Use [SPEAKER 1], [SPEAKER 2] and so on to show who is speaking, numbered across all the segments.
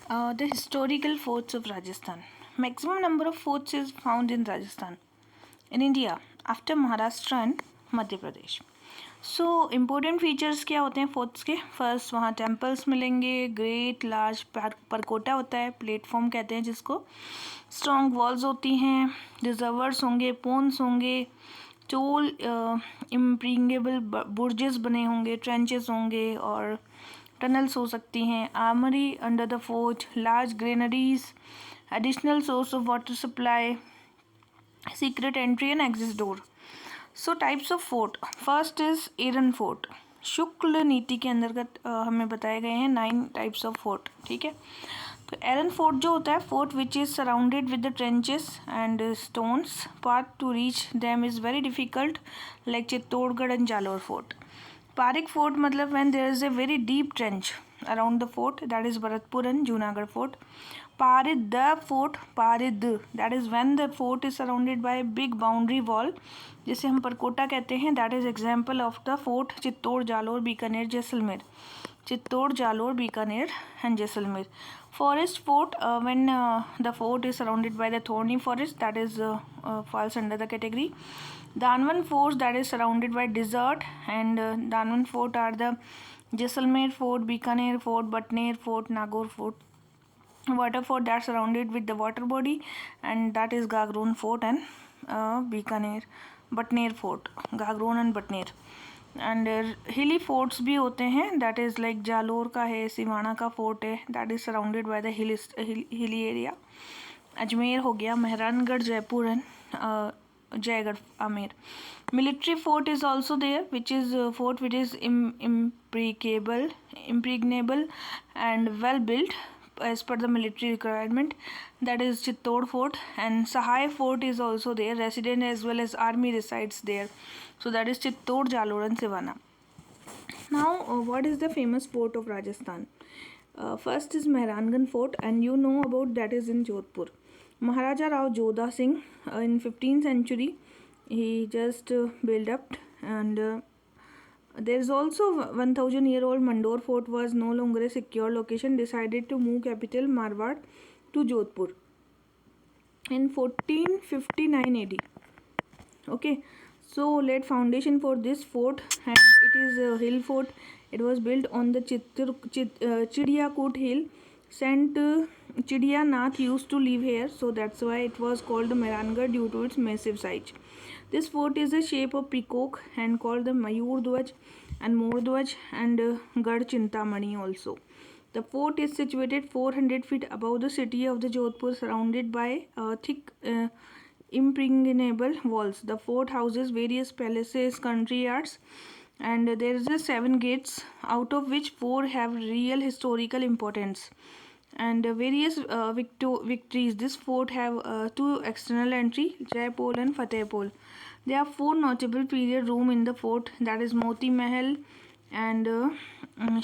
[SPEAKER 1] The historical forts of Rajasthan. Maximum number of forts is found in Rajasthan, in India, after Maharashtra and Madhya Pradesh. So important features क्या होते हैं forts के? First, वहाँ temples मिलेंगे, great large परकोटा होता है, platform कहते हैं जिसको, स्ट्रॉन्ग वॉल्स होती हैं, रिजर्वर्स होंगे, पोन्स होंगे, टोल इम्प्रीगेबल बुर्जेस बने होंगे, ट्रेंचेस होंगे और टनल्स हो सकती हैं, armoury under the fort, large granaries, additional source of water supply, secret entry and exit door. So types of fort. First is एरन फोर्ट. शुक्ल नीति के अंतर्गत हमें बताए गए हैं 9 टाइप्स ऑफ फोर्ट. ठीक है, तो एरन फोर्ट जो होता है, fort which is surrounded with the trenches and stones, path to reach them is very difficult, like Chittorgarh and Jalore fort. पारिक फोर्ट मतलब when there is a very deep trench around the fort, that is Bharatpur and Junagadh fort. Parid the fort, Parid, that is when the fort is surrounded by a big boundary wall, जिसे हम परकोटा कहते हैं. That is example of the fort Chittor, Jalore, Bikaner, Jaisalmer. Chittor, Jalore, Bikaner and Jaisalmer. Forest fort, when the fort is surrounded by the thorny forest, that is falls under the category. Danwan forts, that is surrounded by desert, and Danwan fort are the Jaisalmer fort, Bikaner fort, Batner fort, Nagaur fort. Water fort that surrounded with the water body, and that is Gagron fort and Bikaner, Batner fort, Gagron and Batner. And हिली forts भी होते हैं, that is like Jalore का है, सिवाना का fort है, that is surrounded by the hilly area. Ajmer हो गया, Mehrangarh, Jaipur and Jaigarh, Amer. Military fort is also there, which is fort which is impregnable and well built as per the military requirement, that is Chittod fort. And Sahai fort is also there, resident as well as army resides there, so that is Chittod, Jalore and Siwana. Now what is the famous fort of Rajasthan? First is Mehrangarh fort, and you know about that is in Jodhpur. Maharaja Rao Jodha Singh in 15th century he just built up, and there is also 1000-year-old Mandor fort was no longer a secure location, decided to move capital Marwar to Jodhpur in 1459 AD. Okay, so laid foundation for this fort, and it is a hill fort. It was built on the Chidiyakot hill. Saint Chidiya Nath used to live here, so that's why it was called Mehrangarh due to its massive size. This fort is a shape of peacock and called the Mayur Dwaj and Mor Dwaj and Gad Chintamani also. The fort is situated 400 feet above the city of the Jodhpur, surrounded by thick impregnable walls. The fort houses various palaces, country yards, and there is 7 gates, out of which 4 have real historical importance and various victories. This fort have 2 external entry, Jaipol and Fatehpol. There are 4 notable period room in the fort, that is Moti Mahal and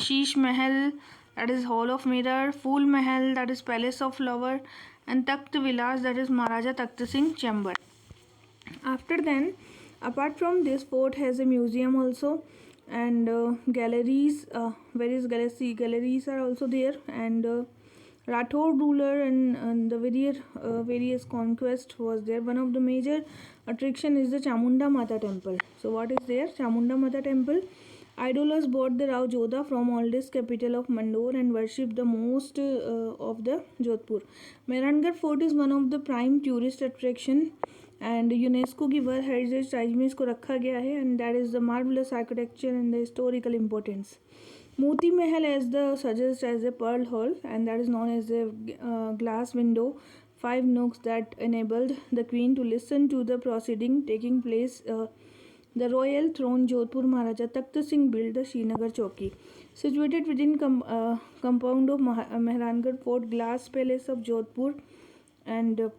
[SPEAKER 1] Sheesh Mahal, that is Hall of Mirror, Phool Mahal, that is Palace of Flower, and Takht Vilas, that is Maharaja Takht Singh Chamber. After then, apart from this, fort has a museum also, and galleries, various galleries are also there, and Rathod ruler and the various conquest was there. One of the major attraction is the Chamunda Mata temple. So what is there? Chamunda Mata temple. Idolers bought the Rao Jodha from oldest capital of Mandor and worshipped the most of the Jodhpur. Mehrangarh fort is one of the prime tourist attraction, and UNESCO की world heritage site में इसको रखा गया है, and that is the marvelous architecture and the historical importance. Moti Mahal as the suggests as a pearl hall, and that is known as a glass window, 5 nooks that enabled the queen to listen to the proceeding taking place. The royal throne Jodhpur Maharaja Takht Singh built the Srinagar Chowki, situated within compound of Mehrangarh Fort, glass palace of Jodhpur, and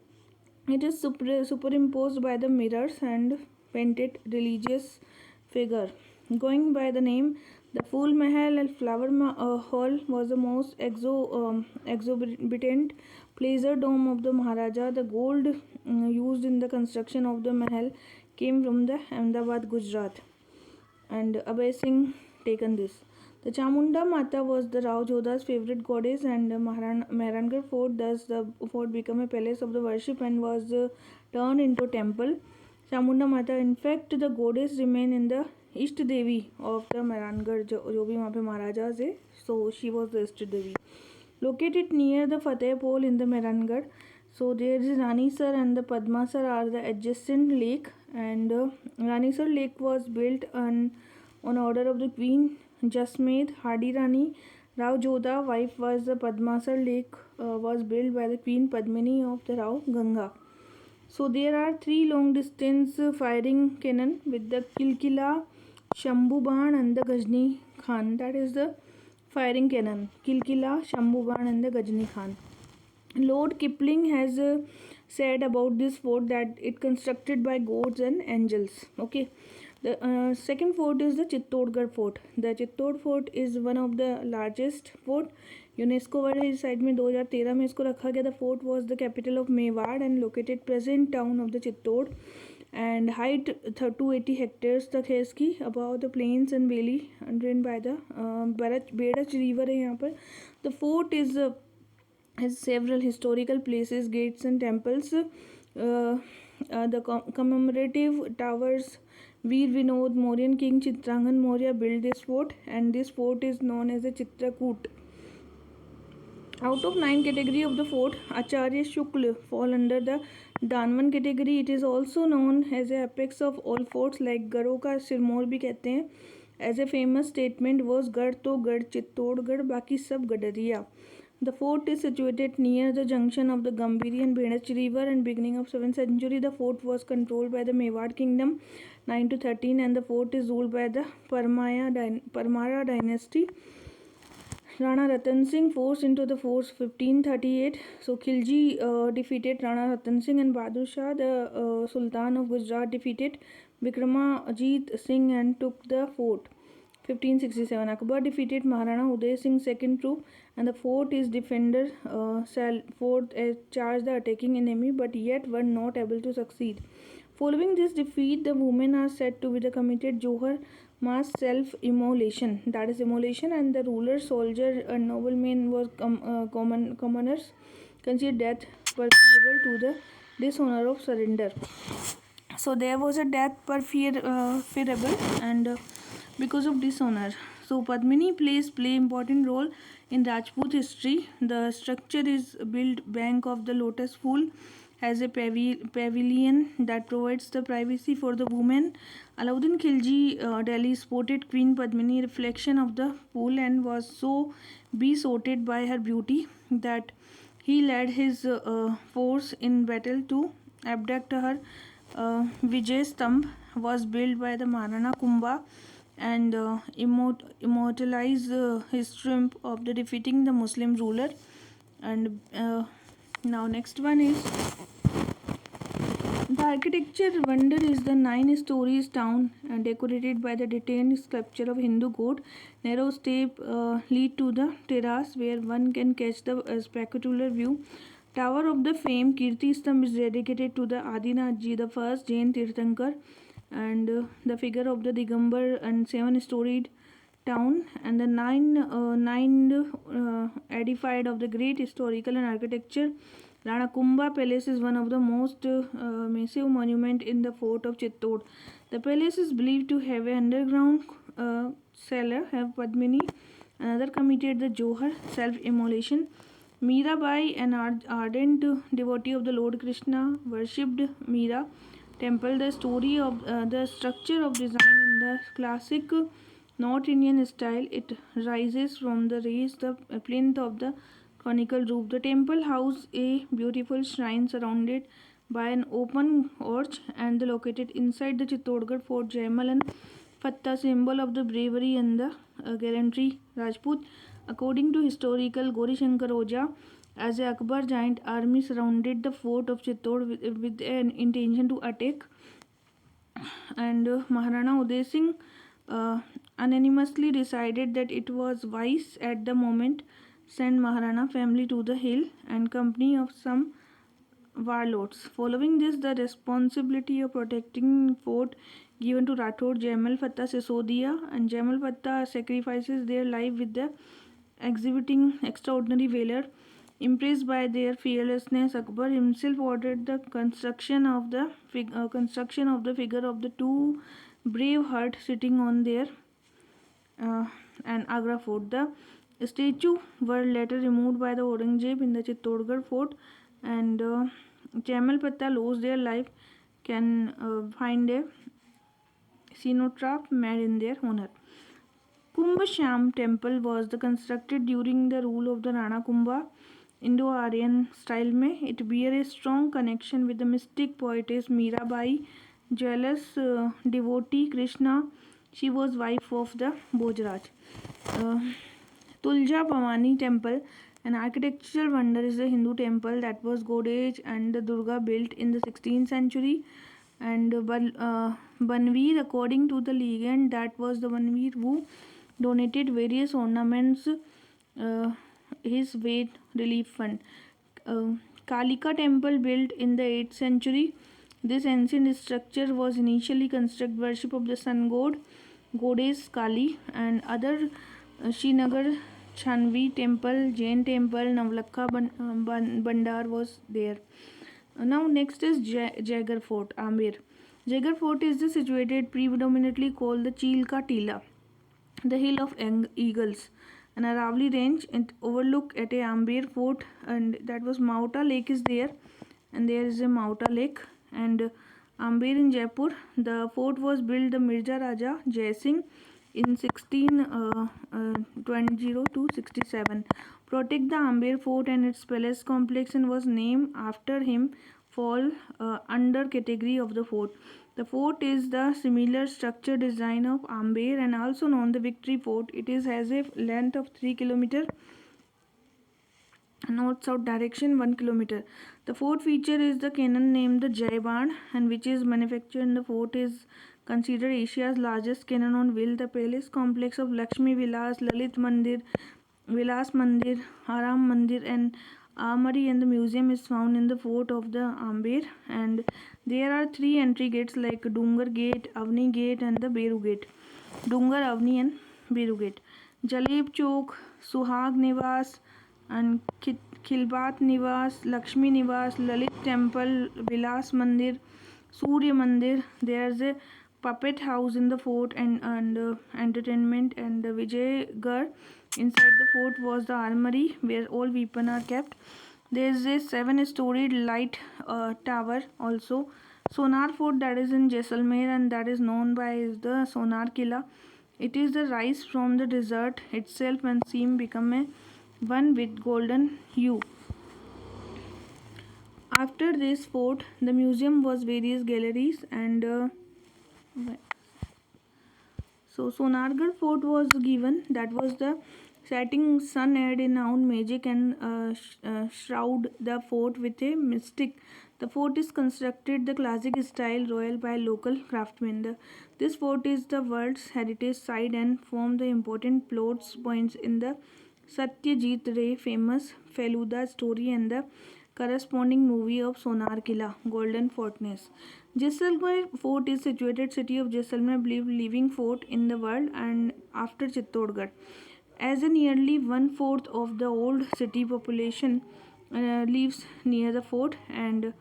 [SPEAKER 1] it is superimposed by the mirrors and painted religious figure. Going by the name, the Phool Mahal and Flower Hall was the most exorbitant pleasure dome of the Maharaja. The gold used in the construction of the Mahal came from the Ahmedabad, Gujarat, and Abhay Singh taken this. The Chamunda Mata was the Rao Jodha's favorite goddess, and Mehrangarh Fort, thus the fort became a palace of the worship and was turned into a temple. Chamunda Mata, in fact, the goddess remained in the Ishta Devi of the Mehrangarh, जो भी वहाँ पे महाराजाज है, so she was the Ishta Devi. Located near the Fateh Pole in the Mehrangarh, so there is Ranisar and the Padmasar are the adjacent lake, and Ranisar Lake was built on order of the Queen Jasmeet Hadi Rani. Rao Jodha wife was the Padmasar Lake was built by the Queen Padmini of the Rao Ganga. So there are three long distance firing cannon with the Kilkila, Shambhuban and the Ghazni Khan. That is the firing cannon. Kilkila, Shambhuban and the Ghazni Khan. Lord Kipling has said about this fort that it constructed by gods and angels. Okay. The second fort is the Chittorgarh Fort. The Chittor Fort is one of the largest fort. UNESCO world heritage site में 2013 में इसको रखा गया. The fort was the capital of Mewar and located present town of the Chittor and height 280 hectares तक है इसकी. Above the plains and valley drain by the Berach river है यहाँ पर. The fort is has several historical places, gates and temples. The commemorative towers Veer Vinod Mauryan King Chitrangan Maurya built this fort, and this fort is known as the Chitrakoot. Out of 9 category of the fort, Acharya Shukla fall under the Danvan category. It is also known as the apex of all forts, like गढ़ों का सिरमौर भी कहते हैं. As a famous statement was गढ़ तो गढ़ चित्तौड़गढ़ बाकी सब गडरिया. The fort is situated near the junction of the Gambhiri and Bhenach river, and beginning of 7th century the fort was controlled by the Mewar kingdom 9 to 13, and the fort is ruled by the Parmara dynasty. Rana Ratan Singh forced into the force 1538. So Khilji defeated Rana Ratan Singh, and Bahadur Shah, the Sultan of Gujarat, defeated Vikramajit Singh and took the fort. 1567 Akbar defeated Maharana Uday Singh's second troop, and the fort is defender fort charged the attacking enemy, but yet were not able to succeed. Following this defeat, the women are said to be the committed Johar mass self-immolation, that is immolation, and the ruler, soldier and noblemen was commoners considered death preferable to the dishonor of surrender. So there was a death preferable and because of dishonor. So Padmini play important role in Rajput history. The structure is built bank of the lotus pool, has a pavilion that provides the privacy for the women. Alauddin Khilji Delhi spotted Queen Padmini reflection of the pool and was so besotted by her beauty that he led his force in battle to abduct her. Vijay Stamp was built by the Maharana Kumbha and immortalize his triumph of the defeating the Muslim ruler. And now next one is the architecture wonder is the 9 stories town decorated by the detailed sculpture of Hindu god. Narrow step lead to the terrace where one can catch the spectacular view. Tower of the fame Kirti Stambh is dedicated to the Adinath Ji, the first Jain Tirthankar, and the figure of the Digambar and 7-storied town, and the nine edified of the great historical and architecture. Rana Kumbha Palace is one of the most massive monument in the fort of Chittor. The palace is believed to have an underground cellar. Have Padmini, another committed the Johar self-immolation. Mirabai, an ardent devotee of the Lord Krishna, worshipped Mira temple. The story of the structure of design in the classic North Indian style. It rises from the raised the plinth of the conical roof. The temple house a beautiful shrine surrounded by an open arch and located inside the Chittorgarh Fort. Jaimal and Fatta, symbol of the bravery and the gallantry Rajput. According to historical Gauri Shankar Oja, as a Akbar giant army surrounded the fort of Chittor with an intention to attack, and Maharana Uday Singh unanimously decided that it was wise at the moment send Maharana family to the hill and company of some warlords. Following this, the responsibility of protecting fort given to Rathod Jamal Fattah Sisodia, and Jamal Fattah sacrifices their life with the exhibiting extraordinary valor. Impressed by their fearlessness, Akbar himself ordered the construction of the figure of the two brave hearts sitting on their uh, and Agra fort. The statue were later removed by the Aurangzeb in the Chittorgarh fort, and Jamal Patta lost their life. Can find a cenotaph made in their honor. Kumbh Sham temple was the constructed during the rule of the Rana Kumbha, Indo-Aryan style में. It bear a strong connection with the mystic poetess Mirabai, jealous devotee Krishna. She was wife of the Bojraj. Uh, Tulja Bhavani temple, an architectural wonder, is a Hindu temple that was Godrej and the Durga built in the 16th century. And Banveer, according to the legend, that was the Banveer who donated various ornaments his weight relief fund. Uh, Kalika temple built in the 8th century. This ancient structure was initially constructed worship of the sun god, goddess Kali, and other Srinagar Chanvi temple, Jain temple, Navlakha Bandar was there. Now next is Jagar Fort, Amber. Jagar Fort is situated predominantly called the Chilka Tila, the hill of eagles, an Aravali range. It overlook at a Amber Fort, and that was Mauta Lake is there, and there is a Mauta Lake, and Amber in Jaipur. The fort was built the Mirza Raja Jai Singh in 1620 to 67. Protect the Amber Fort and its palace complex and was named after him. Fall under category of the fort. The fort is the similar structure design of Amber and also known the Victory Fort. It is has a length of 3 km, north south direction 1 km. The fort feature is the cannon named the Jaiban, and which is manufactured in the fort is considered Asia's largest cannon on wheel. The palace complex of Lakshmi Vilas, Lalit Mandir, Vilas Mandir, Aram Mandir, and armory and the museum is found in the fort of the Amber, and there are three entry gates like Dungar Gate, Avni Gate, and the Beru Gate. Dungar, Avni, and Beru Gate. Jaleb Chowk, Suhag Nivas, and Khilbat Nivas, Lakshmi Nivas, Lalit Temple, Vilas Mandir, Surya Mandir. There's a puppet house in the fort and entertainment, and the Vijaygarh. Inside the fort was the armory where all weapons are kept. There is a seven-storied light tower also. Sonar Fort that is in Jaisalmer and that is known by as the Sonar Killa. It is the rise from the desert itself and seem become a one with golden hue. After this fort, the museum was various galleries and so Sonargarh Fort was given. That was the setting sun add in own magic and shroud the fort with a mystic. The fort is constructed the classic style royal by local craftsmen. This fort is the world's heritage site and form the important plots points in the Satyajit Ray famous Feluda story and the corresponding movie of Sonar Killa, Golden Fortress. Jaisalmer Fort is situated city of Jaisalmer, believed living fort in the world, and after Chittorgarh, as a nearly one fourth of the old city population lives near the fort, and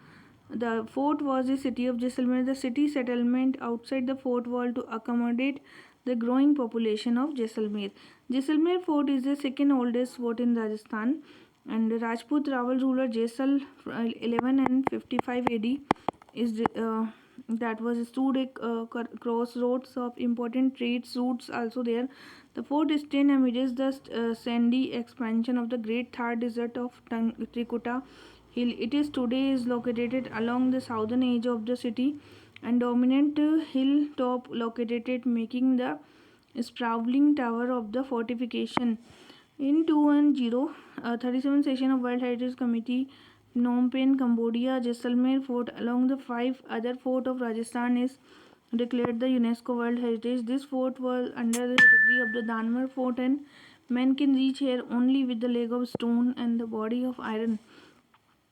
[SPEAKER 1] the fort was a city of Jaisalmer. The city settlement outside the fort wall to accommodate the growing population of Jaisalmer. Jaisalmer Fort is the second oldest fort in Rajasthan, and the Rajput Rawal ruler Jaisal 11 and 55 AD is that was stood at crossroads of important trade routes also there. The fort stand amidst the sandy expansion of the Great Thar Desert of Trikuta Hill. It is today is located along the southern edge of the city and dominant hilltop located making the sprawling tower of the fortification. In 210, 37th session of World Heritage Committee, Phnom Penh, Cambodia, Jaisalmer Fort, along the five other fort of Rajasthan, is declared the UNESCO World Heritage. This fort was under the category of the Danwar Fort, and men can reach here only with the leg of stone and the body of iron.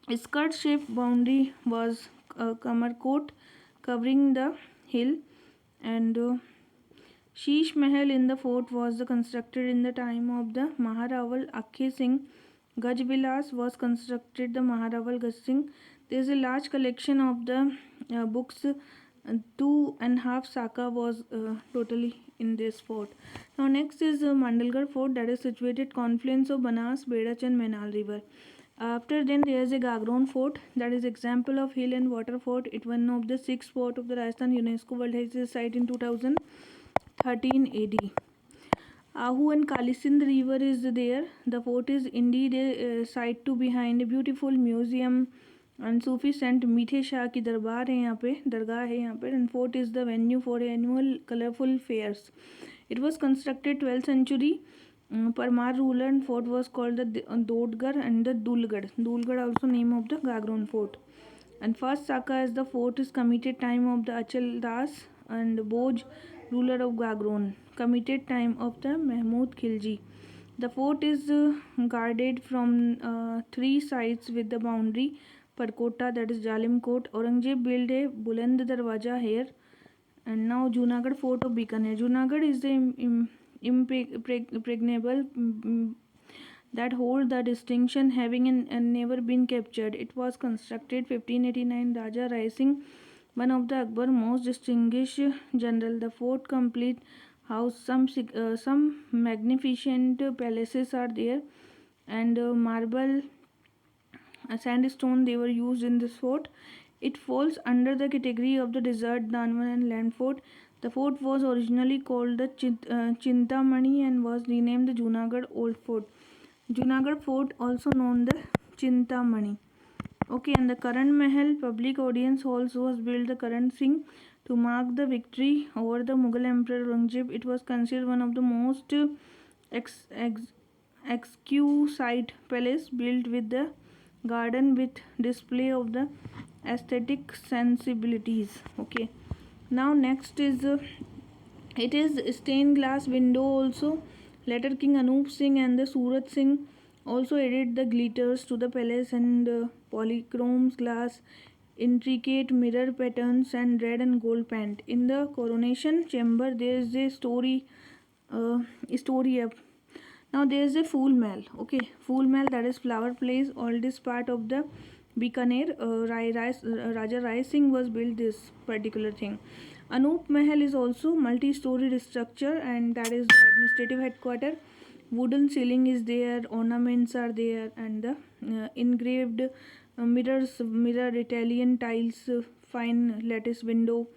[SPEAKER 1] A skirt-shaped boundary was Kamarkot covering the hill. And Sheesh Mahal in the fort was constructed in the time of the Maharaval Akhe Singh. Gajbilas was constructed the Maharaval Gaj Singh. There is a large collection of the books. 2.5 Saka was totally in this fort. Now next is Mandalgarh Fort, that is situated confluence of Banas, Bedach and Menal River. After then there is a Gagron Fort, that is example of hill and water fort. It one of the six fort of the Rajasthan UNESCO World Heritage Site in 2013 AD. Ahu and Kalisindh river is there. The fort is indeed a site to behind a beautiful museum and Sufi Saint मीठे शाह की दरबार है यहाँ पे, दरगाह है यहाँ पे, and fort is the venue for annual colorful fairs. It was constructed 12th century. Parmar ruler and fort was called the Dodgar and the Dulgad. Dulgad also name of the Gagron fort. And first Saka is the fort is committed time of the Achal Das and Boj ruler of Gagron. Committed time of the Mahmud Khilji. The fort is guarded from three sides with the boundary Parkota, that is Jalim Court. Aurangzeb built a Buland Darwaja here. And now Junagadh Fort of Bikaner. Junagadh is the impregnable that hold the distinction having never been captured. It was constructed 1589. Raja Rai Singh, one of the Akbar most distinguished general. The fort complete house some magnificent palaces are there, and marble sandstone they were used in this fort. It falls under the category of the desert Danvan and land fort. The fort was originally called the Chintamani and was renamed the Junagadh Old Fort. Junagadh Fort also known the Chintamani. Okay, and the Karan Mahal public audience halls was built the Karan Singh to mark the victory over the Mughal Emperor Aurangzeb. It was considered one of the most exquisite palace built with the garden with display of the aesthetic sensibilities. Okay, now next is it is stained glass window also. Later King Anup Singh and the Surat Singh also added the glitters to the palace and polychrome glass, intricate mirror patterns and red and gold paint. In the coronation chamber there is a story up. Now there is a Fool Mahal. Okay, Fool Mahal, that is flower place, oldest part of the Bikaner. Raja Rai Singh was built this particular thing. Anup Mahal is also multi-storied structure and that is the administrative headquarter. Wooden ceiling is there, ornaments are there, and the engraved mirror Italian tiles, fine lattice window.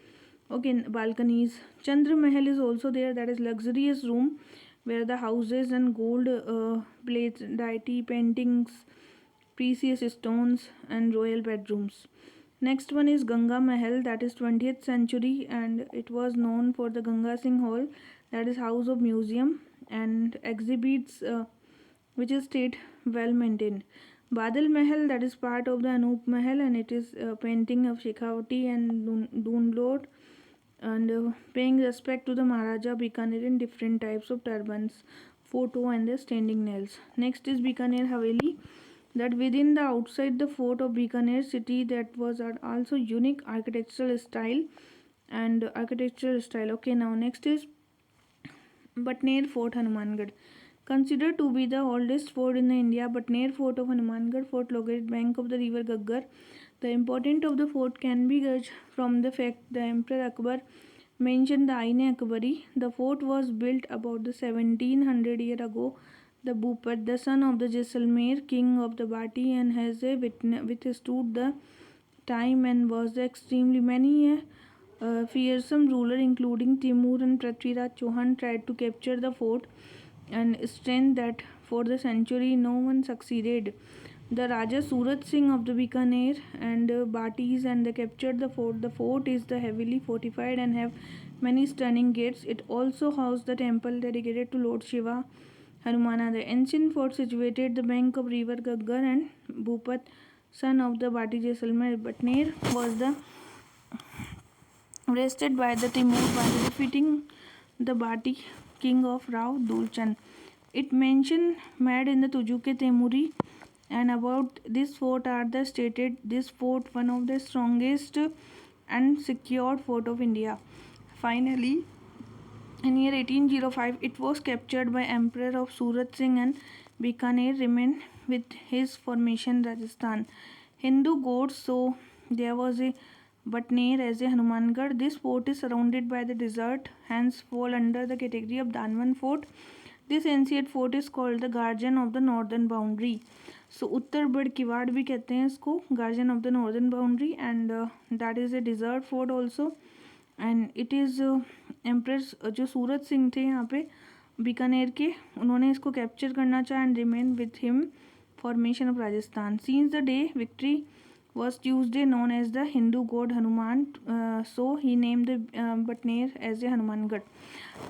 [SPEAKER 1] Okay, balconies. Chandra Mahal is also there, that is luxurious room where the houses and gold plates, deity paintings, precious stones, and royal bedrooms. Next one is Ganga Mahal, that is 20th century, and it was known for the Ganga Singh Hall, that is house of museum and exhibits, which is state well maintained. Badal Mahal, that is part of the Anup Mahal, and it is a painting of Shekhawati and Dunlod, and paying respect to the Maharaja Bikaner in different types of turbans, photo and the standing nails. Next is Bikaner Haveli, that within the outside the fort of Bikaner city, that was also unique architectural style and architectural style. Okay, now next is Batner Fort Hanumangarh. Considered to be the oldest fort in India, Batner Fort of Hanumangarh Fort located bank of the river Gaggar. The importance of the fort can be gauged from the fact the Emperor Akbar mentioned the Aine Akbari. The fort was built about the 1700 year ago. The Bhupat, the son of the Jaisalmer, king of the Bati, and has withstood the time and was extremely many fearsome ruler including Timur and Prithviraj Chauhan tried to capture the fort and strengthen that for the century no one succeeded. The Raja Surat Singh of the Bikaner and Batis and they captured the fort. The fort is the heavily fortified and have many stunning gates. It also housed the temple dedicated to Lord Shiva, Hanumana. The ancient fort situated the bank of river Gaggar and Bhupat, son of the Bati Jaisalmer Batner, was the wrested by the Timur by defeating the Bati king of Rao Dulchand. It mentioned made in the Tujuke Temuri, and about this fort are the stated this fort one of the strongest and secured fort of India. Finally, in year 1805, it was captured by Emperor of Surat Singh and Bikaner remained with his formation Rajasthan. Hindu gods, so there was a Batner as a Hanumangarh. This fort is surrounded by the desert, hence fall under the category of Danwan fort. This ancient fort is called the guardian of the northern boundary. So उत्तर बड़ किवाड़ भी कहते हैं इसको, guardian of the northern boundary, and that is a desert fort also. And it is empress जो सूरत सिंह थे यहाँ पे बीकानेर के, उन्होंने इसको कैप्चर करना चाहा and remain with him formation of Rajasthan. Scenes the day victory was Tuesday known as the Hindu god Hanuman, so he named the Batner as a Hanumangarh.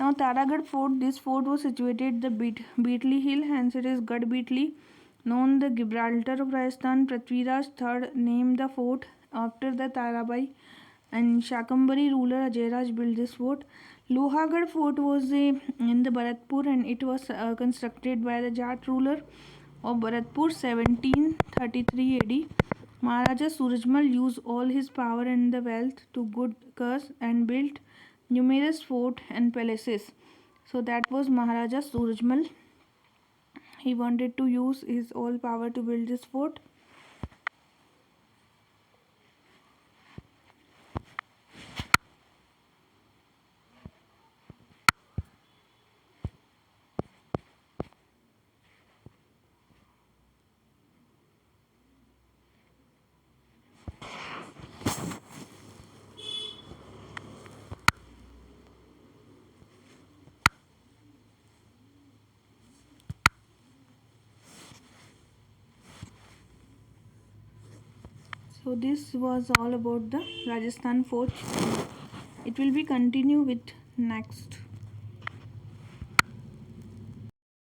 [SPEAKER 1] Now Taragarh fort, this fort was situated the Beatley hill, hence it is Gad Beatley, known the Gibraltar of Rajasthan. Prithviraj III named the fort after the Tarabai, and Shakambari ruler Ajay built this fort. Lohagarh fort was in the Bharatpur, and it was constructed by the Jat ruler of Bharatpur 1733 AD. Maharaja Surajmal used all his power and the wealth to good cause and built numerous forts and palaces. So that was Maharaja Surajmal. He wanted to use his all power to build this fort. So this was all about the Rajasthan fort. It will be continue with next.